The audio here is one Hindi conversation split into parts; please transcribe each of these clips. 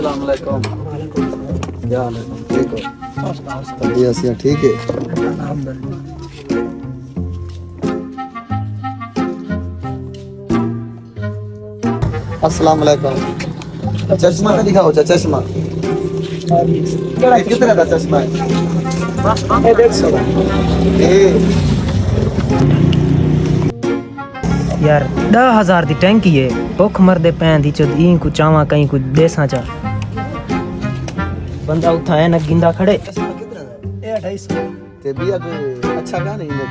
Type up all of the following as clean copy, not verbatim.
अस्सलाम वालेकुम। क्या हाल है? ठीक हो? बढ़िया से ठीक है। अस्सलाम वालेकुम। चश्मा का दिखाओ चश्मा। कितने का चश्मा है? 150 यार 10,000 दी टैंकी है भुख मरदे पैन दी चोद ई को चावा कहीं कुछ देसा चा बंदा उठा है ना गिंदा खड़े चश्मा कितने का है? 250 ते भी अब अच्छा का नहीं है।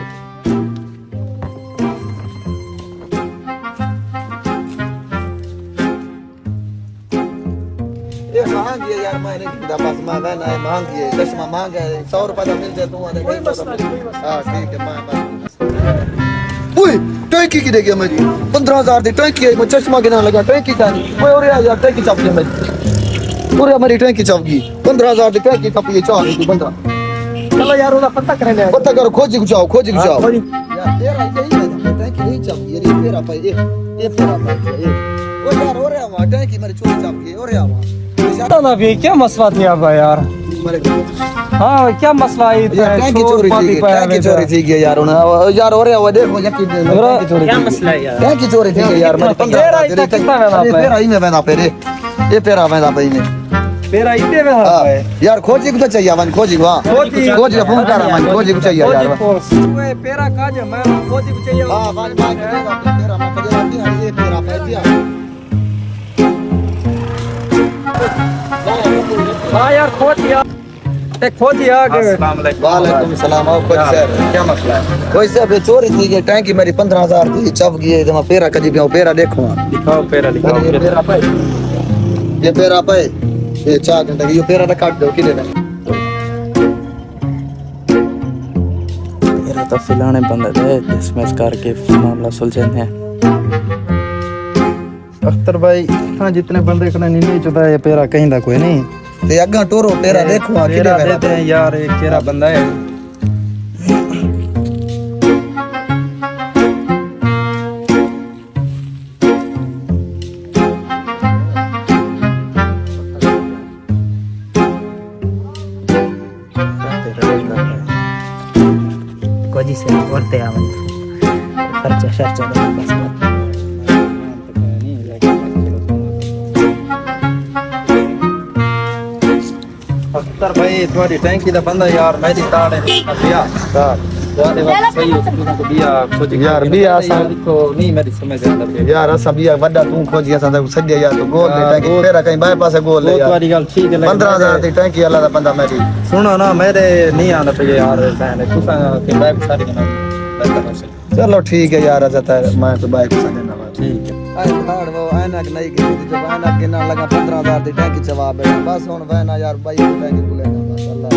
ये महंगी है यार, मैंने गिंदा बस महंगा है, महंगी है चश्मा महंगा है। 100 रुपए का मिल जाए तो कोई मसला नहीं। हां ठीक है मैं ओए टैंकी की देगी मेरी 15,000 दी टैंकी है। मैं चश्मा गिना लगा टैंकी का नहीं। ओए और यार टैंकी चप गई मेरी। और मेरी टैंकी चप गई 15,000 दी टैंकी चप गई। चाह नहीं बंदा चलो यार उन्हें पता करने पता करो खोजी जाओ यार तेरा यही है टैंकी नहीं चप गई। ये तेरा पे ये तेरा पे ये ओ यार और यार टैंकी मेरी चोरी चप गई। और यार ना भी क्या मसला थी अब यार। हाँ क्या मसला है? टैंकी चोरी थी गई यार यार और यार देखो क्या मसला है यार? टैंकी चोरी थी गई यार मेरी 15,000 तेरा ही में बंदा पे रे ये पेरा बंदा पे में मेरा इतने में है यार खोजी को चाहिए मन खोजी वहां खोजी का फोन कर मन खोजी को चाहिए यार ओए पेरा काज मैं खोजी को चाहिए। हां बात तेरा मैं कदे आती है ये पेरा पे दिया। हां यार खोजिया एक खोजिया के वालेकुम सलाम। आओ खोजी सर क्या मसला है? कोई से बे चोरी थी ये टैंकी मेरी 15,000 थी चप गई है। जमा पेरा कदी पे पेरा देखो दिखाओ पेरा दिखाओ ये पेरा पे ये 4 घंटे ये पेरा तो काट दो किले में मेरा तो फिलाने बंद है डिसमिस करके मामला सुलझाने हैं। अख्तर भाई हां जितने बंदे कने नहीं चुदा ये पेरा कहीं दा कोई नहीं ते अगा टोरो पेरा देखो किले में देते हैं यार एक केरा बंदा है। कोजी से औरते आवन खर्चा शर्चा बस अख्तर भाई तुम्हारी टैंकी दा बंदा यार मेरी ताड़ है भैया तुम्हारे बात सही हो तो बिया खोजी यार बिया सा को नहीं मेरी समझ आता है यार असा बिया वड्डा तू खोजी असा सद्या यार तो गोल ले टैंकी पेरा कहीं बाय पासे गोल ले यार तुम्हारी गल ठीक है 15,000 दी टैंकी वाला दा बंदा मेरी सुनो ना मेरे नहीं आना पे यार सहने तुसा के बैग सारी ना चलो ठीक है यार अच्छा मैं तो बाइक से देना ठीक है। आई खाड़ वो ऐनक नहीं गिनी थी जब ऐनक गिनने लगा 15,000 दी टैंकी जवाब है बस हुन वैना यार भाई टैंकी को लेना बस अल्लाह